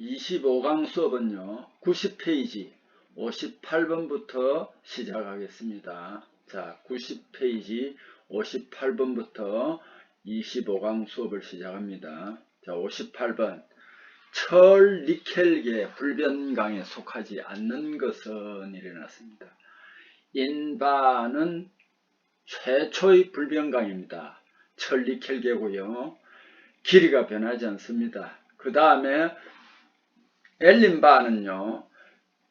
25강 수업은요, 90페이지 58번부터 시작하겠습니다. 자, 90페이지 58번부터 25강 수업을 시작합니다. 자, 58번. 철 니켈계 불변강에 속하지 않는 것은 일어났습니다. 인바는 최초의 불변강입니다. 철 니켈계고요. 길이가 변하지 않습니다. 그 다음에 엘린바는요,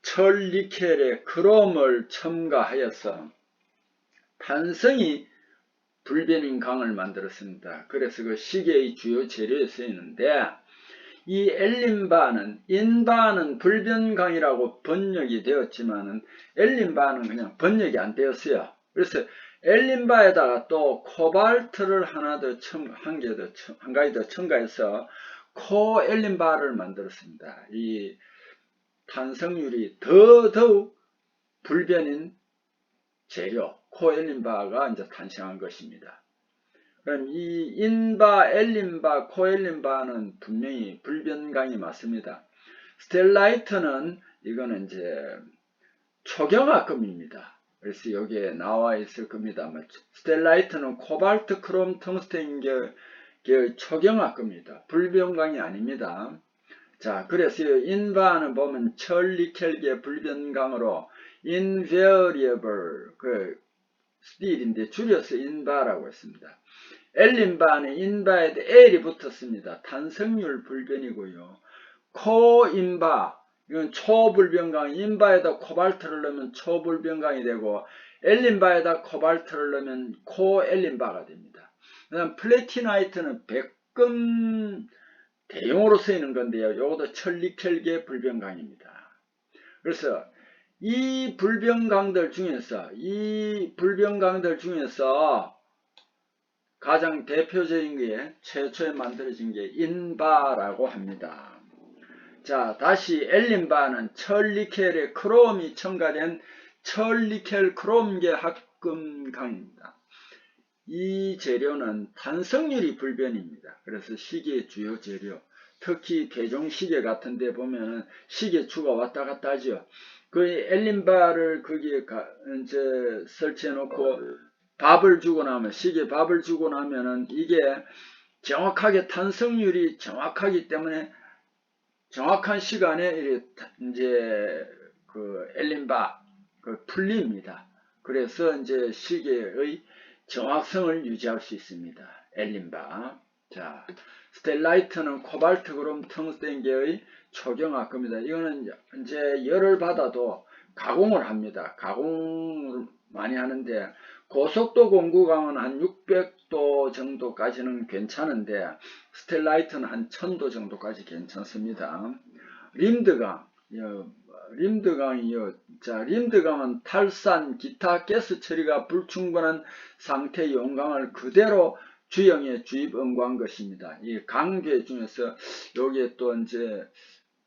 철 니켈에 크롬을 첨가하여서 탄성이 불변인 강을 만들었습니다. 그래서 그 시계의 주요 재료에 쓰이는데, 이 엘린바는, 인바는 불변강이라고 번역이 되었지만은 엘린바는 그냥 번역이 안 되었어요. 그래서 엘린바에다가 또 코발트를 한 가지 더 첨가해서 코엘린바를 만들었습니다. 이 탄성률이 더더욱 불변인 재료, 코엘린바가 이제 탄생한 것입니다. 그럼 이 인바, 엘린바, 코엘린바는 분명히 불변강이 맞습니다. 스텔라이트는 이거는 이제 초경화금입니다. 그래서 여기에 나와 있을 겁니다. 스텔라이트는 코발트, 크롬, 텅스텐 계의 초경화금입니다. 불변강이 아닙니다. 자, 그래서 인바는 보면 철, 니켈계 불변강으로 invariable, 스틸인데 줄여서 인바라고 했습니다. 엘린바는 인바에 L이 붙었습니다. 탄성률 불변이고요. 코인바, 이건 초불변강, 인바에다 코발트를 넣으면 초불변강이 되고, 엘린바에다 코발트를 넣으면 코엘린바가 됩니다. 그 다음 플래티나이트는 백금 대용으로 쓰이는 건데요. 이것도 철 니켈계 불변강입니다. 그래서 이 불변강들 중에서 가장 대표적인 게 최초에 만들어진 게 인바라고 합니다. 자, 다시 엘린바는 철 니켈에 크롬이 첨가된 철 니켈 크롬계 합금강입니다. 이 재료는 탄성률이 불변입니다. 그래서 시계의 주요 재료, 특히 개종시계 같은 데 보면은 시계추가 왔다 갔다 하죠. 그 엘린바를 거기에 이제 설치해 놓고 밥을 주고 나면, 시계 밥을 주고 나면은 이게 정확하게 탄성률이 정확하기 때문에 정확한 시간에 이제 그 엘린바 풀립니다. 그래서 이제 시계의 정확성을 유지할 수 있습니다. 엘린바. 자, 스텔라이트는 코발트, 그럼 텅스텐계의 초경화금입니다. 이거는 이제 열을 받아도 가공을 합니다. 가공을 많이 하는데, 고속도 공구강은 한 600도 정도까지는 괜찮은데, 스텔라이트는 한 1000도 정도까지 괜찮습니다. 림드강은 탈산, 기타 가스 처리가 불충분한 상태의 용광을 그대로 주형에 주입 응고한 것입니다. 이 강계 중에서 여기에 또 이제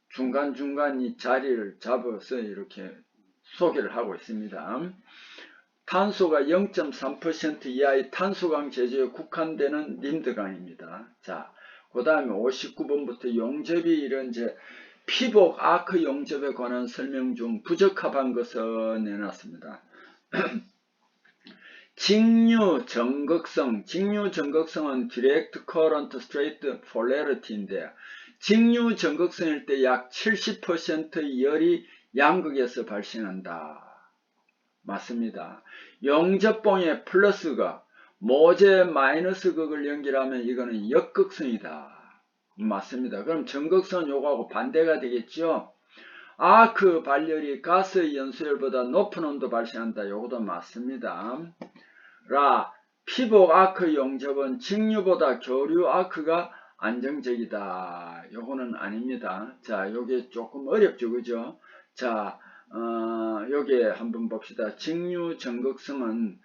중간중간 이 자리를 잡아서 이렇게 소개를 하고 있습니다. 탄소가 0.3% 이하의 탄소강 제조에 국한되는 림드강입니다. 자, 그 다음에 59번부터 용접이 이런 이제 피복 아크 용접에 관한 설명 중 부적합한 것을 내놨습니다. 직류 정극성은 Direct Current Straight Polarity인데, 직류 정극성일 때 약 70%의 열이 양극에서 발생한다. 맞습니다. 용접봉의 플러스극, 모재 마이너스 극을 연결하면 이거는 역극성이다. 맞습니다. 그럼 정극성은 요거하고 반대가 되겠죠. 아크 발열이 가스의 연소열보다 높은 온도 발생한다. 요것도 맞습니다. 피복 아크 용접은 직류보다 교류 아크가 안정적이다. 요거는 아닙니다. 자, 요게 조금 어렵죠, 그죠? 자, 여기에 한번 봅시다. 직류 정극성은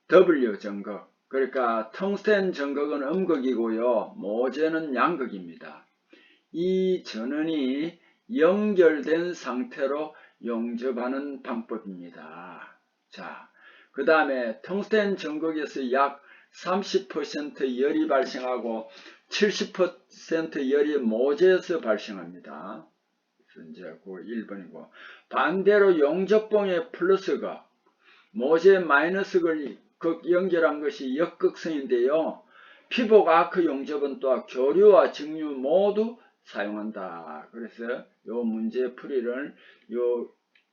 W 정극, 그러니까 텅스텐 정극은 음극이고요, 모재는 양극입니다. 이 전원이 연결된 상태로 용접하는 방법입니다. 자, 그 다음에 텅스텐 정극에서 약 30% 열이 발생하고 70% 열이 모재에서 발생합니다. 이제 그 1번이고, 반대로 용접봉의 플러스가 모재 마이너스를 연결한 것이 역극성인데요. 피복 아크 용접은 또한 교류와 직류 모두 사용한다. 그래서 요 문제 풀이를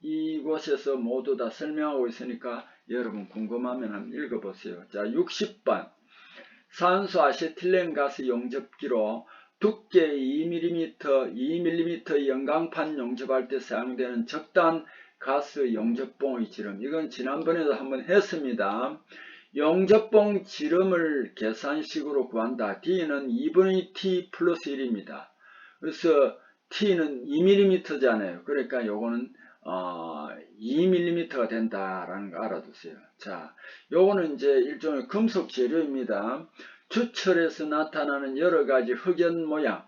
이곳에서 모두 다 설명하고 있으니까 여러분 궁금하면 한번 읽어보세요. 자, 60번 산소 아세틸렌 가스 용접기로 두께 2mm 연강판 용접할 때 사용되는 적단 가스 용접봉의 지름. 이건 지난번에도 한번 했습니다. 용접봉 지름을 계산식으로 구한다. D는 2분의 T 플러스 1입니다. 그래서 T는 2mm잖아요. 그러니까 요거는 2mm가 된다라는 거 알아두세요. 자, 요거는 이제 일종의 금속 재료입니다. 주철에서 나타나는 여러가지 흑연 모양,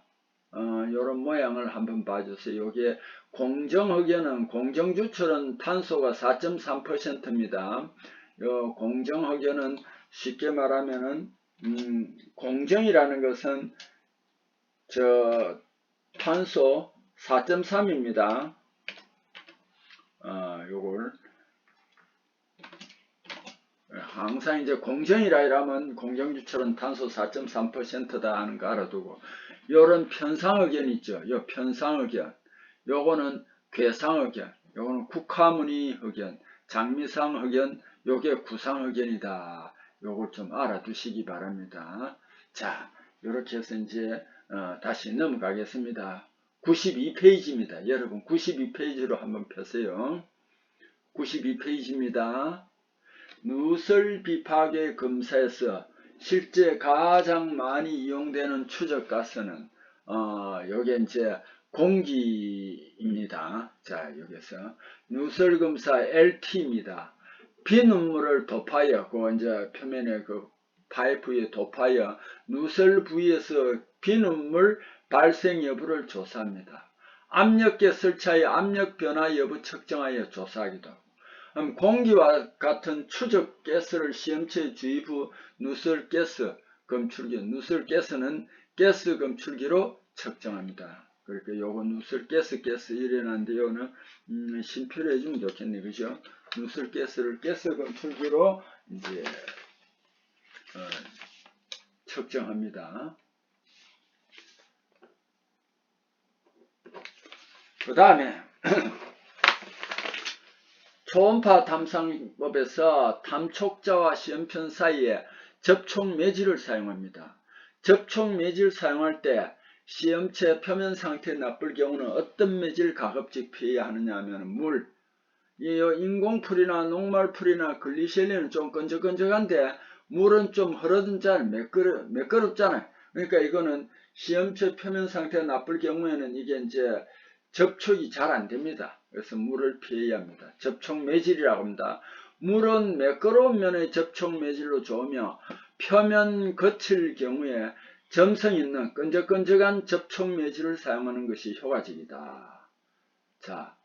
요런 모양을 한번 봐주세요. 요게 공정흑연은, 공정주철은 탄소가 4.3%입니다. 요 공정흑연은 쉽게 말하면은, 공정이라는 것은 탄소 4.3입니다. 요걸 항상 이제 공정이라 이러면 공정주철은 탄소 4.3%다 하는 거 알아두고, 요런 편상흑연 있죠. 요 편상흑연, 요거는 괴상흑연, 요거는 국화무늬흑연, 장미상흑연, 요게 구상흑연이다. 요걸 좀 알아두시기 바랍니다. 자, 요렇게 해서 이제 다시 넘어가겠습니다. 92페이지입니다. 여러분 92페이지로 한번 펴세요. 92페이지입니다. 누설 비파괴 검사에서 실제 가장 많이 이용되는 추적 가스는 요게 이제 공기입니다. 자, 여기서 누설 검사 LT입니다. 비눗물을 도파하여 이제 표면에 그 파이프에 도파하여 누설 부위에서 비눗물 발생 여부를 조사합니다. 압력계 설치하여 압력 변화 여부 측정하여 조사하기도 하고, 공기와 같은 추적 가스를 시험체 주입 후 누설가스 검출기, 누설가스는 가스 검출기로 측정합니다. 그러니까 요거 누설가스 이래놨는데 요거는 심표를 해주면 좋겠네, 그죠? 누설가스를 가스 검출기로 이제 측정합니다. 그 다음에 초음파 탐상법에서 탐촉자와 시험편 사이에 접촉 매질을 사용합니다. 접촉 매질 사용할 때 시험체 표면 상태 나쁠 경우는 어떤 매질 가급적 피해야 하느냐 하면 물, 인공풀이나 녹말풀이나 글리셀린은 좀 끈적끈적한데 물은 좀 흐르든잖아요. 매끄럽잖아요. 그러니까 이거는 시험체 표면 상태가 나쁠 경우에는 이게 이제 접촉이 잘 안됩니다. 그래서 물을 피해야 합니다. 접촉 매질이라고 합니다. 물은 매끄러운 면의 접촉 매질로 좋으며 표면 거칠 경우에 점성 있는 끈적끈적한 접촉 매질을 사용하는 것이 효과적이다. 자,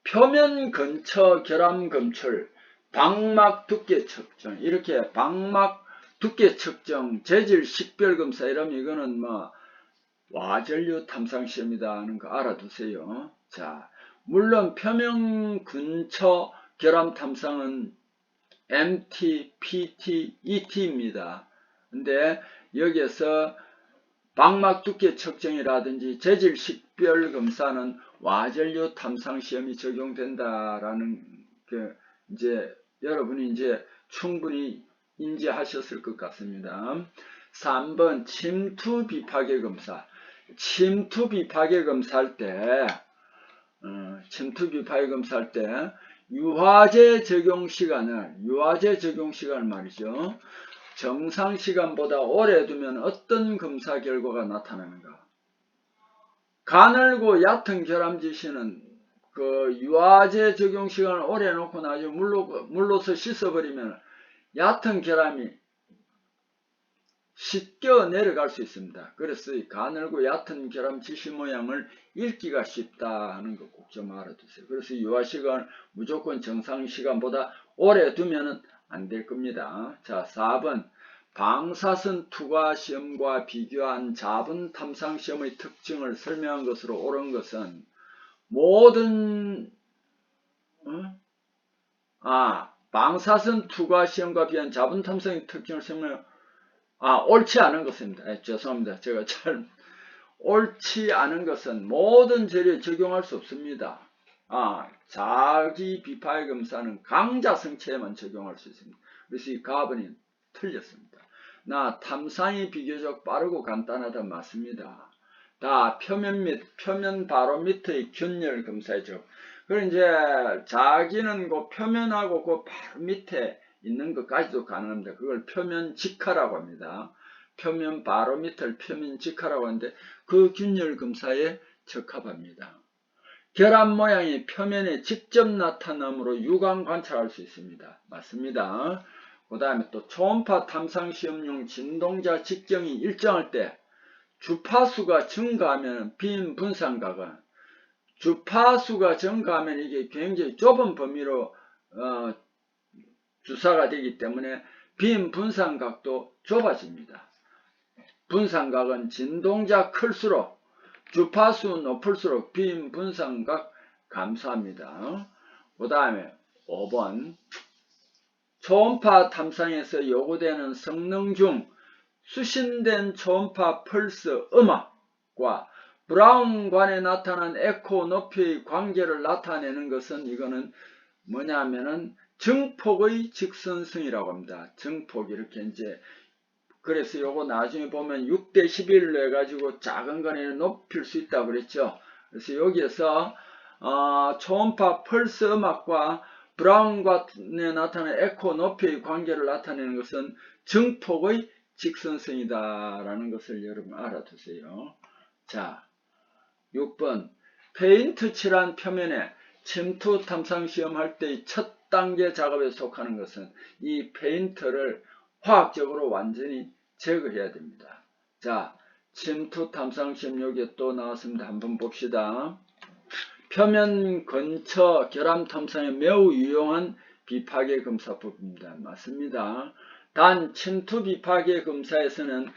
표면 근처 결함 검출, 방막 두께 측정, 이렇게 방막 두께 측정, 재질 식별 검사 이러면 이거는 와전류 탐상 시험이다 하는 거 알아두세요. 자, 물론 표면 근처 결함 탐상은 MT, PT, ET입니다. 근데 여기에서 방막 두께 측정이라든지 재질 식별 검사는 와전류 탐상 시험이 적용된다라는 게 이제 여러분이 이제 충분히 인지하셨을 것 같습니다. 3번 침투 비파괴 검사. 침투 비파괴 검사할 때 유화제 적용 시간을 말이죠. 정상 시간보다 오래 두면 어떤 검사 결과가 나타나는가? 가늘고 얕은 결함 지시는 그 유화제 적용 시간을 오래 놓고 나중에 물로서 씻어버리면 얕은 결함이 씻겨 내려갈 수 있습니다. 그래서 가늘고 얕은 결함 지시 모양을 읽기가 쉽다 하는 거 꼭 좀 알아두세요. 그래서 유화 시간을 무조건 정상 시간보다 오래 두면 안 될 겁니다. 자, 4번 방사선 투과 시험과 비교한 자분 탐상 시험의 특징을 설명한 것으로 옳은 것은 모든 방사선 투과 시험과 비한 자본 탐색의 특징을 설명해요. 옳지 않은 것입니다. 죄송합니다. 제가 옳지 않은 것은 모든 재료에 적용할 수 없습니다. 자기 비파의 검사는 강자 성체에만 적용할 수 있습니다. 그래서 이 가번이 틀렸습니다. 탐상이 비교적 빠르고 간단하다 맞습니다. 다 표면 바로 밑의 균열 검사죠. 그리고 이제 자기는 그 표면하고 그 바로 밑에 있는 것까지도 가능합니다. 그걸 표면 직하라고 합니다. 표면 바로 밑을 표면 직하라고 하는데 그 균열 검사에 적합합니다. 결합 모양이 표면에 직접 나타나므로 육안 관찰할 수 있습니다. 맞습니다. 그 다음에 또 초음파 탐상 시험용 진동자 직경이 일정할 때 주파수가 증가하면 빈 분산각은 주파수가 증가하면 이게 굉장히 좁은 범위로 주사가 되기 때문에 빈 분산각도 좁아집니다. 분산각은 진동자 클수록 주파수 높을수록 빈 분산각 감소합니다. 그 다음에 5번 초음파 탐상에서 요구되는 성능 중 수신된 초음파 펄스 음악과 브라운관에 나타난 에코 높이의 관계를 나타내는 것은 이거는 뭐냐면은 증폭의 직선성이라고 합니다. 증폭 이렇게 이제 그래서 요거 나중에 보면 6대 11로 해가지고 작은 거는 높일 수 있다고 그랬죠. 그래서 여기에서 초음파 펄스 음악과 브라운관에 나타나는 에코 높이의 관계를 나타내는 것은 증폭의 직선성이다라는 것을 여러분 알아두세요. 자, 6번 페인트 칠한 표면에 침투 탐상 시험할 때의 첫 단계 작업에 속하는 것은 이 페인트를 화학적으로 완전히 제거해야 됩니다. 자, 침투 탐상 시험 여기에 또 나왔습니다. 한번 봅시다. 표면 근처 결함 탐상에 매우 유용한 비파괴 검사법입니다. 맞습니다. 단 침투 비파괴 검사에서는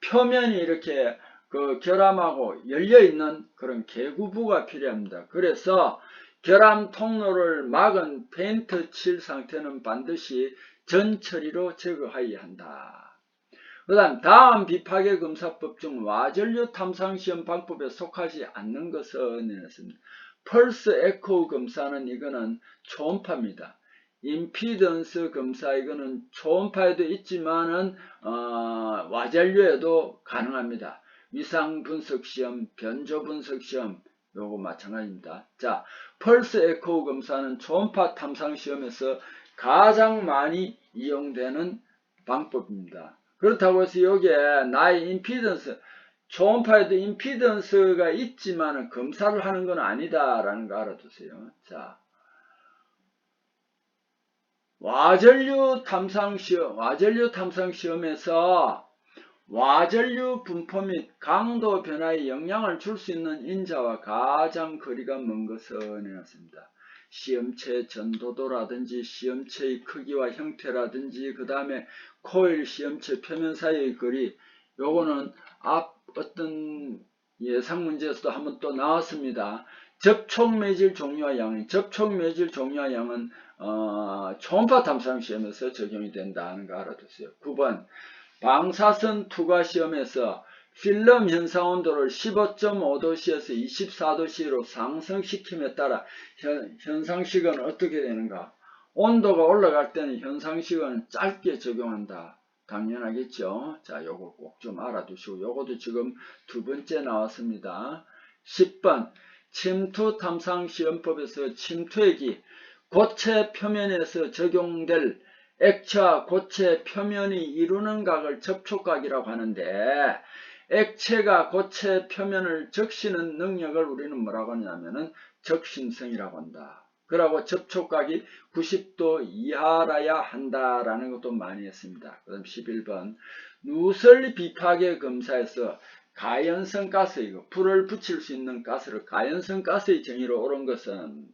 표면이 이렇게 그 결함하고 열려있는 그런 개구부가 필요합니다. 그래서 결함 통로를 막은 페인트 칠 상태는 반드시 전처리로 제거해야 한다. 그 다음 비파괴 검사법 중 와전류 탐상시험 방법에 속하지 않는 것은 이렇습니다. 펄스 에코 검사는 이거는 초음파입니다. 임피던스 검사 이거는 초음파에도 있지만은 와전류에도 가능합니다. 위상 분석 시험, 변조 분석 시험 요거 마찬가지입니다. 자, 펄스 에코 검사는 초음파 탐상 시험에서 가장 많이 이용되는 방법입니다. 그렇다고 해서 여기에 나의 임피던스 초음파에도 임피던스가 있지만 검사를 하는 건 아니다라는 거 알아두세요. 자, 와전류 탐상 시험에서 와전류 분포 및 강도 변화에 영향을 줄 수 있는 인자와 가장 거리가 먼 것은 이렇습니다. 시험체 전도도라든지 시험체의 크기와 형태라든지 그 다음에 코일 시험체 표면 사이의 거리 요거는 어떤 예상 문제에서도 한번 또 나왔습니다. 접촉 매질 종류와 양은 초음파 탐상 시험에서 적용이 된다는 거 알아두세요. 9번 방사선 투과 시험에서 필름 현상 온도를 15.5도씨에서 24도씨로 상승시킴에 따라 현상시간은 어떻게 되는가? 온도가 올라갈 때는 현상시간은 짧게 적용한다. 당연하겠죠. 자, 요거 꼭 좀 알아두시고 요것도 지금 두 번째 나왔습니다. 10번 침투 탐상 시험법에서 침투액이 고체 표면에서 적용될 액체와 고체 표면이 이루는 각을 접촉각이라고 하는데 액체가 고체 표면을 적시는 능력을 우리는 뭐라고 하냐면은 적심성이라고 한다. 그러고 접촉각이 90도 이하라야 한다라는 것도 많이 했습니다. 그 다음 11번 누설 비파괴 검사에서 가연성 가스, 이거 불을 붙일 수 있는 가스를 가연성 가스의 정의로 옳은 것은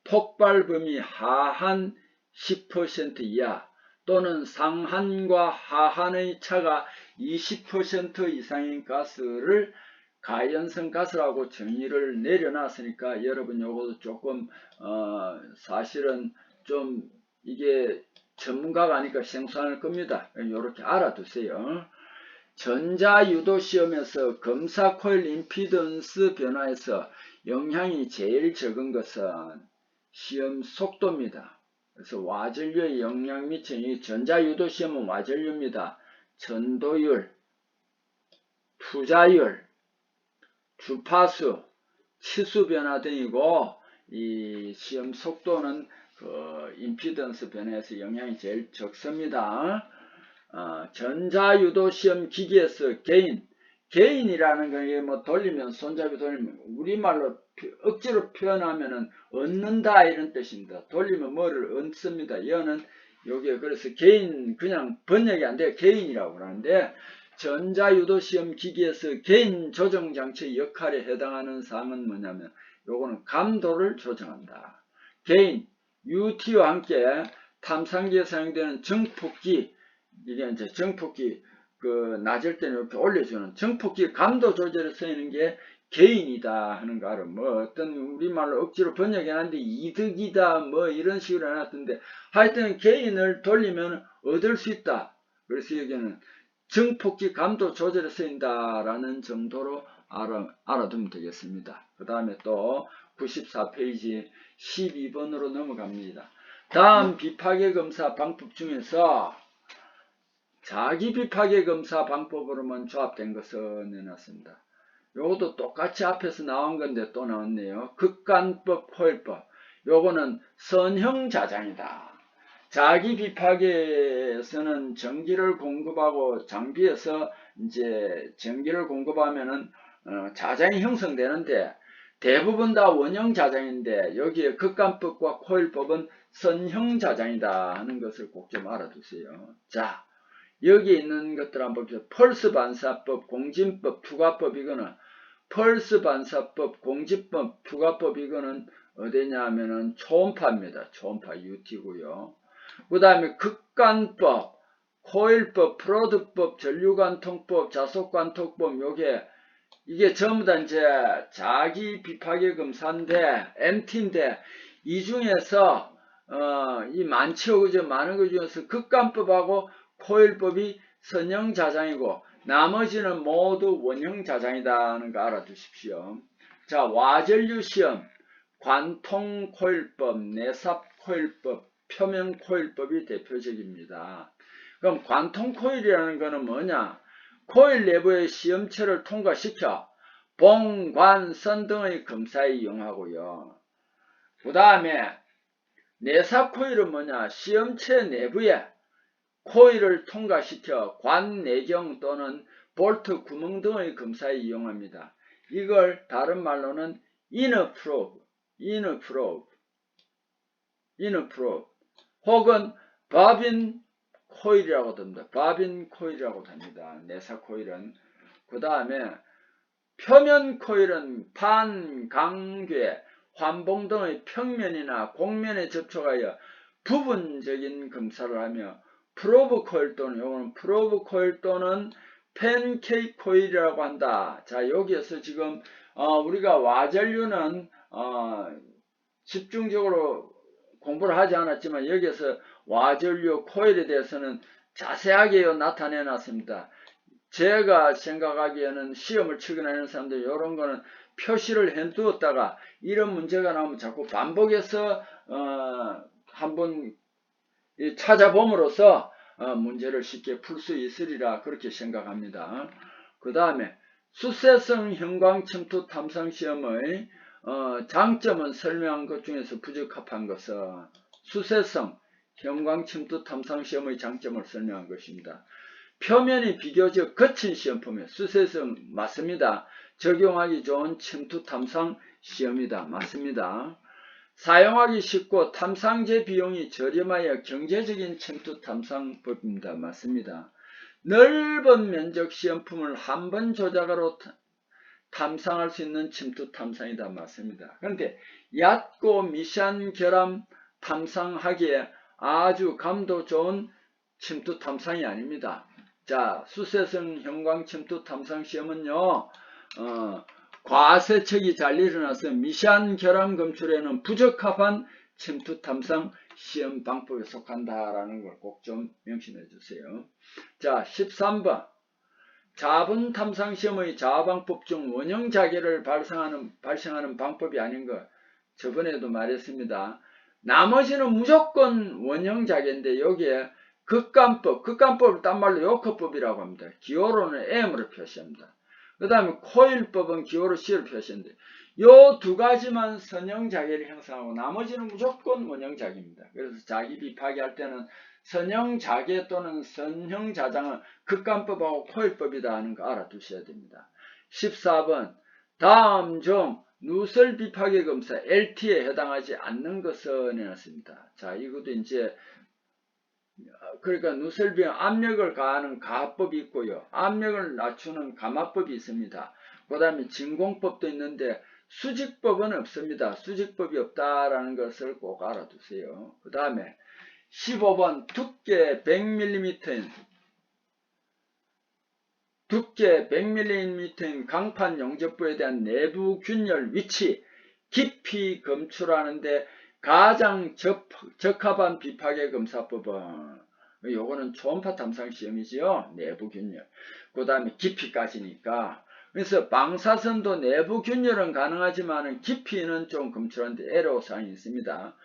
폭발 범위 하한 10% 이하 또는 상한과 하한의 차가 20% 이상인 가스를 가연성 가스라고 정의를 내려놨으니까 여러분 요것도 조금 사실은 좀 이게 전문가가 아니까 생소할 겁니다. 요렇게 알아두세요. 전자유도 시험에서 검사 코일 임피던스 변화에서 영향이 제일 적은 것은 시험 속도입니다. 그래서 와전류에 영향 미치는 전자유도 시험은 와전류입니다. 전도율, 투자율, 주파수, 치수 변화 등이고 이 시험 속도는 그 임피던스 변화에서 영향이 제일 적습니다. 전자유도 시험 기기에서 개인이라는 게 뭐 돌리면 손잡이 돌리면 우리말로 억지로 표현하면은 얻는다 이런 뜻입니다. 돌리면 뭐를 얻습니다. 이거는 요게 그래서 개인 그냥 번역이 안 돼요. 개인이라고 그러는데 전자유도 시험 기기에서 개인 조정 장치의 역할에 해당하는 사항은 뭐냐면 요거는 감도를 조정한다. 개인 UT와 함께 탐상기에 사용되는 정폭기 이게 이제 정폭기 그 낮을 때는 이렇게 올려주는 정폭기 감도 조절에 쓰이는 게 개인이다 하는 거 알아. 뭐 어떤 우리말로 억지로 번역해놨는데 이득이다 뭐 이런 식으로 해놨던데 하여튼 개인을 돌리면 얻을 수 있다. 그래서 여기는 정폭기 감도 조절에 쓰인다라는 정도로 알아두면 되겠습니다. 그 다음에 또 94페이지 12번으로 넘어갑니다. 다음 비파괴 검사 방법 중에서 자기 비파괴 검사 방법으로만 조합된 것을 내놨습니다. 요것도 똑같이 앞에서 나온 건데 또 나왔네요. 극간법, 코일법. 요거는 선형 자장이다. 자기 비파괴에서는 전기를 공급하고 장비에서 이제 전기를 공급하면은 자장이 형성되는데 대부분 다 원형 자장인데 여기에 극간법과 코일법은 선형 자장이다 하는 것을 꼭 좀 알아두세요. 자, 여기 있는 것들 한번 보세요. 펄스 반사법, 공진법, 투과법 이거는 펄스 반사법, 공진법, 투과법 이거는 어디냐 하면은 초음파입니다. 초음파 UT고요. 그 다음에 극간법, 코일법, 프로드법, 전류관통법, 자속관통법 이게 전부 다 이제 자기 비파괴 검사인데 MT인데 이 중에서 이 많죠 그죠? 많은 것 중에서 극간법하고 코일법이 선형 자장이고 나머지는 모두 원형 자장이다 하는 거 알아두십시오. 자, 와전류 시험 관통 코일법, 내삽 코일법, 표면 코일법이 대표적입니다. 그럼 관통 코일이라는 거는 뭐냐? 코일 내부의 시험체를 통과시켜 봉, 관, 선 등의 검사에 이용하고요. 그 다음에 내삽 코일은 뭐냐? 시험체 내부에 코일을 통과시켜 관, 내경 또는 볼트, 구멍 등의 검사에 이용합니다. 이걸 다른 말로는 inner probe 혹은 바빈 코일이라고도 합니다. 바빈 코일이라고도 합니다. 내사 코일은. 그 다음에 표면 코일은 판, 강괴, 환봉 등의 평면이나 곡면에 접촉하여 부분적인 검사를 하며 프로브 코일 또는 요거는 프로브 코일 또는 팬케이크 코일이라고 한다. 자, 여기에서 지금 우리가 와전류는 집중적으로 공부를 하지 않았지만 여기서 와전류 코일에 대해서는 자세하게 나타내 놨습니다. 제가 생각하기에는 시험을 치거나 하는 사람들 이런 거는 표시를 해두었다가 이런 문제가 나오면 자꾸 반복해서 한번 찾아봄으로써 문제를 쉽게 풀 수 있으리라 그렇게 생각합니다. 그 다음에 수세성 형광 침투 탐상 시험의 장점은 설명한 것 중에서 부적합한 것은 수세성 형광 침투 탐상 시험의 장점을 설명한 것입니다. 표면이 비교적 거친 시험품에 수세성 맞습니다. 적용하기 좋은 침투 탐상 시험이다. 맞습니다. 사용하기 쉽고 탐상제 비용이 저렴하여 경제적인 침투 탐상법입니다. 맞습니다. 넓은 면적 시험품을 한 번 조작으로 탐상할 수 있는 침투 탐상이다. 맞습니다. 그런데 얕고 미세한 결함 탐상하기에 아주 감도 좋은 침투 탐상이 아닙니다. 자, 수세성 형광 침투 탐상 시험은요, 과세척이 잘 일어나서 미세한 결함 검출에는 부적합한 침투 탐상 시험 방법에 속한다라는 걸 꼭 좀 명심해 주세요. 자, 13번. 자본 탐상 시험의 자방법 중 원형 자계를 발생하는 방법이 아닌 것. 저번에도 말했습니다. 나머지는 무조건 원형 자계인데 여기에 극간법을 딴 말로 요커법이라고 합니다. 기호로는 M으로 표시합니다. 그 다음에 코일법은 기호로 C로 표시인데 요 두 가지만 선형 자계를 형성하고 나머지는 무조건 원형 자계입니다. 그래서 자기 비파기 할 때는 선형 자계 또는 선형 자장은 극간법하고 코일법이다 하는 거 알아두셔야 됩니다. 14번 다음 중 누설 비파기 검사 LT에 해당하지 않는 것은 해놨습니다. 자, 이것도 이제 그러니까 누설비는 압력을 가하는 가합법이 있고요. 압력을 낮추는 감압법이 있습니다. 그 다음에 진공법도 있는데 수직법은 없습니다. 수직법이 없다라는 것을 꼭 알아두세요. 그 다음에 15번 두께 100mm인 강판 용접부에 대한 내부 균열 위치, 깊이 검출하는데 가장 적합한 비파계 검사법은 요거는 초음파 탐상 시험이지요. 내부 균열. 그 다음에 깊이까지니까. 그래서 방사선도 내부 균열은 가능하지만 깊이는 좀 검출하는데 애로사항이 있습니다.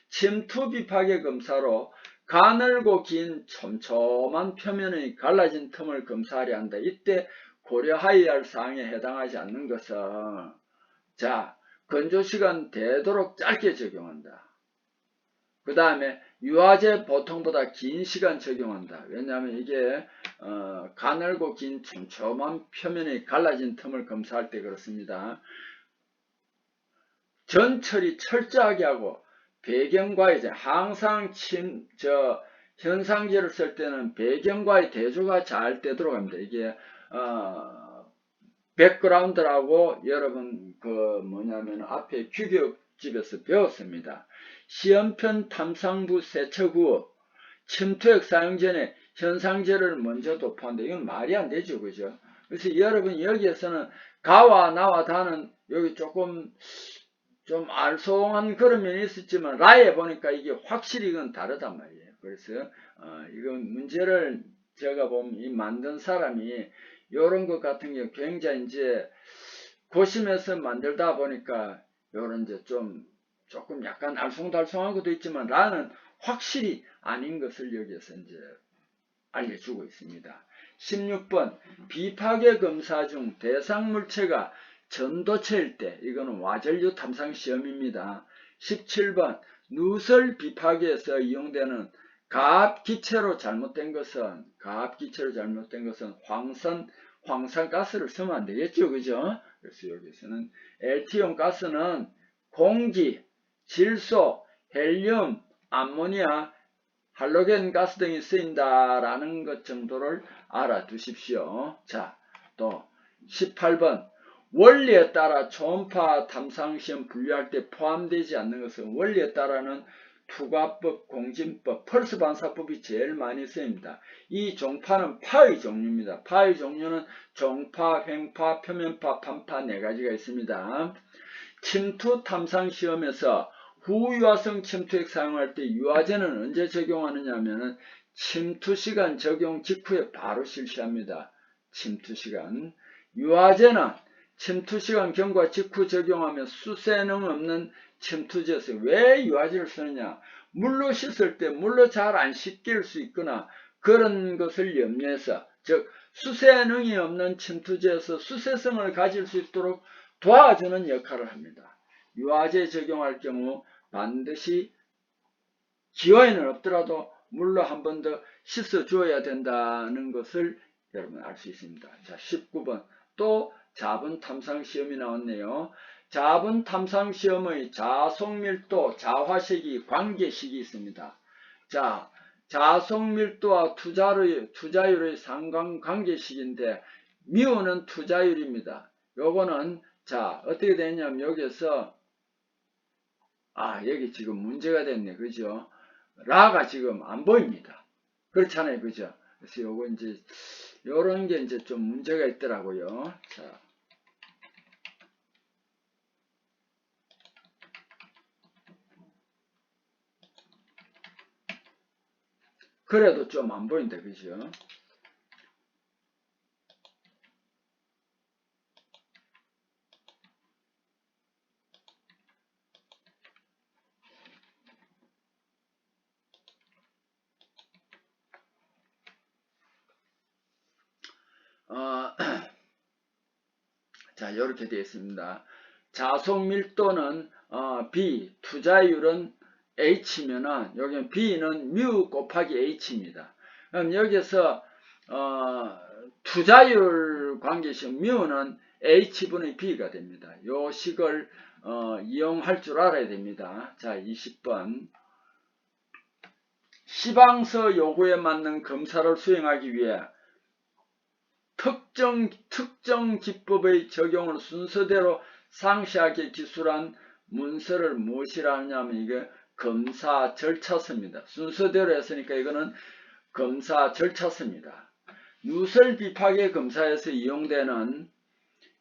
침투 비파계 검사로 가늘고 긴 촘촘한 표면의 갈라진 틈을 검사하려 한다. 이때 고려하여야 할 사항에 해당하지 않는 것은 자, 건조시간 되도록 짧게 적용한다. 그 다음에 유화제 보통보다 긴 시간 적용한다. 왜냐하면 이게 가늘고 긴 촘촘한 표면의 갈라진 틈을 검사할 때 그렇습니다. 전처리 철저하게 하고 배경과의 항상 현상제를 쓸 때는 배경과의 대조가 잘 되도록 합니다. 이게 백그라운드라고 여러분 앞에 규격집에서 배웠습니다. 시험편 탐상부 세척 후 침투액 사용 전에 현상제를 먼저 도포한다. 이건 말이 안 되죠, 그죠? 그래서 여러분 여기에서는 가와 나와 다는 여기 조금 좀 알쏭한 그런 면이 있었지만 라에 보니까 이게 확실히 이건 다르단 말이에요. 그래서 이건 문제를 제가 보면 이 만든 사람이 요런 것 같은 경우 굉장히 이제 고심해서 만들다 보니까 요런 이제 조금 약간 알쏭달쏭한 것도 있지만 라는 확실히 아닌 것을 여기에서 이제 알려주고 있습니다. 16번 비파계 검사 중 대상 물체가 전도체일 때 이거는 와전류 탐상 시험입니다. 17번 누설 비파계에서 이용되는 가압기체로 잘못된 것은 황산가스를 쓰면 안 되겠죠, 그죠? 그래서 여기서는 LT용 가스는 공기, 질소, 헬륨, 암모니아, 할로겐 가스 등이 쓰인다라는 것 정도를 알아두십시오. 자, 또 18번 원리에 따라 초음파 탐상시험 분류할 때 포함되지 않는 것은 원리에 따라는 투과법, 공진법, 펄스 반사법이 제일 많이 쓰입니다. 이 종파는 파의 종류입니다. 파의 종류는 종파, 횡파, 표면파, 판파 네 가지가 있습니다. 침투 탐상 시험에서 후유화성 침투액 사용할 때 유화제는 언제 적용하느냐 하면은 침투 시간 적용 직후에 바로 실시합니다. 침투 시간. 유화제는 침투 시간 경과 직후 적용하면 수세능 없는 침투제에서 왜 유화제를 쓰느냐? 물로 씻을 때 물로 잘 안 씻길 수 있거나 그런 것을 염려해서 즉 수세능이 없는 침투제에서 수세성을 가질 수 있도록 도와주는 역할을 합니다. 유화제 적용할 경우 반드시 기호에는 없더라도 물로 한 번 더 씻어 주어야 된다는 것을 여러분 알 수 있습니다. 자, 19번 또 자본 탐상 시험이 나왔네요. 자본 탐상 시험의 자속밀도, 자화식이, 관계식이 있습니다. 자, 자속밀도와 투자율의 상관관계식인데 미우는 투자율입니다. 요거는 자 어떻게 되냐면 여기서 여기 지금 문제가 됐네, 그죠? 라가 지금 안 보입니다. 그렇잖아요, 그죠? 그래서 요거 이제 요런 게 이제 좀 문제가 있더라고요. 자, 그래도 좀 안 보인다. 그죠? 자, 이렇게 되어 있습니다. 자속 밀도는 B, 투자율은 H면은 여기는 B는 μ 곱하기 H입니다. 그럼 여기서 투자율 관계식 μ는 H분의 B가 됩니다. 요 식을 이용할 줄 알아야 됩니다. 자, 20번. 시방서 요구에 맞는 검사를 수행하기 위해 특정 기법의 적용을 순서대로 상세하게 기술한 문서를 무엇이라 하냐면 이게 검사 절차서입니다. 순서대로 했으니까 이거는 검사 절차서입니다. 누설 비파계 검사에서 이용되는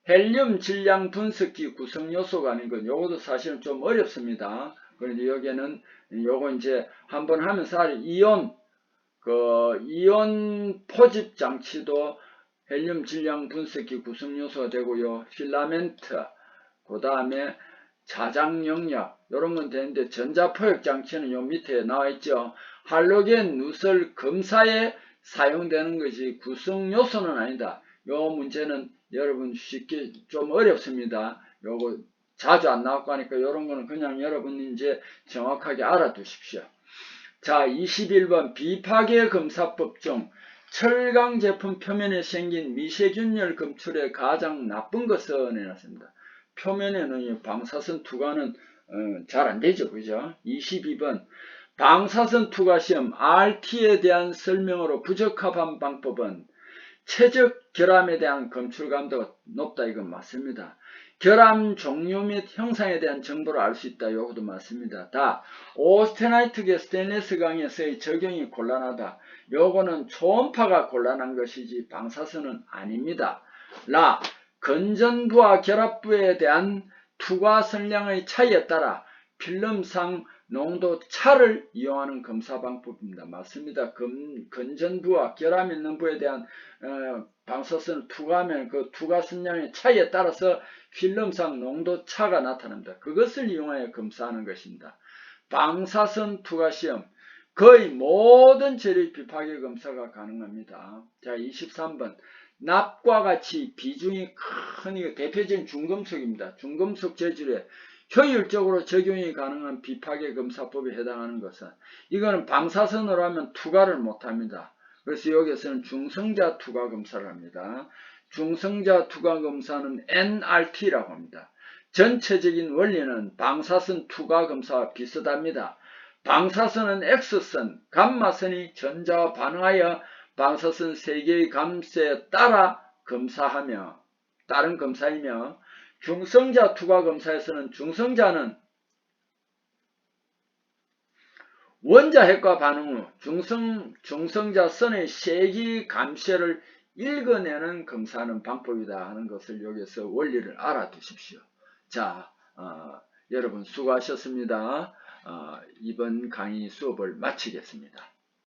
헬륨 질량 분석기 구성 요소가 아닌 건 요것도 사실은 좀 어렵습니다. 그런데 여기에는 요거 이제 한번 하면서 이온 포집 장치도 헬륨 질량 분석기 구성 요소가 되고요. 필라멘트, 그 다음에 자장 영역 이런 건 되는데 전자포획 장치는 요 밑에 나와 있죠. 할로겐 누설 검사에 사용되는 것이 구성 요소는 아니다. 요 문제는 여러분 쉽게 좀 어렵습니다. 요거 자주 안 나왔고 하니까 이런 거는 그냥 여러분이 이제 정확하게 알아두십시오. 자, 21번 비파괴 검사법 중 철강 제품 표면에 생긴 미세균열 검출의 가장 나쁜 것은 해놨습니다. 표면에는 방사선 투과는 잘 안되죠. 그죠? 22번 방사선 투과 시험 RT에 대한 설명으로 부적합한 방법은 최적 결함에 대한 검출 감도가 높다. 이건 맞습니다. 결함 종류 및 형상에 대한 정보를 알 수 있다. 요것도 맞습니다. 다 오스테나이트계 스테인리스 강에서의 적용이 곤란하다. 요거는 초음파가 곤란한 것이지 방사선은 아닙니다. 라 건전부와 결합부에 대한 투과 선량의 차이에 따라 필름상 농도 차를 이용하는 검사 방법입니다. 맞습니다. 건전부와 결함 있는 부에 대한 방사선을 투과하면 그 투과 선량의 차이에 따라서 필름상 농도 차가 나타납니다. 그것을 이용하여 검사하는 것입니다. 방사선 투과 시험 거의 모든 재료 비파괴 검사가 가능합니다. 자, 23번 납과 같이 비중이 큰 대표적인 중금속입니다. 중금속 재질에 효율적으로 적용이 가능한 비파괴 검사법에 해당하는 것은 이거는 방사선으로 하면 투과를 못합니다. 그래서 여기서는 중성자 투과 검사를 합니다. 중성자 투과 검사는 NRT라고 합니다. 전체적인 원리는 방사선 투과 검사와 비슷합니다. 방사선은 X선, 감마선이 전자와 반응하여 방사선 3개의 감쇄에 따라 검사하며 다른 검사이며 중성자 투과 검사에서는 중성자는 원자 핵과 반응 후 중성자 선의 세기 감쇄를 읽어내는 검사하는 방법이다 하는 것을 여기서 원리를 알아두십시오. 자, 여러분 수고하셨습니다. 이번 강의 수업을 마치겠습니다.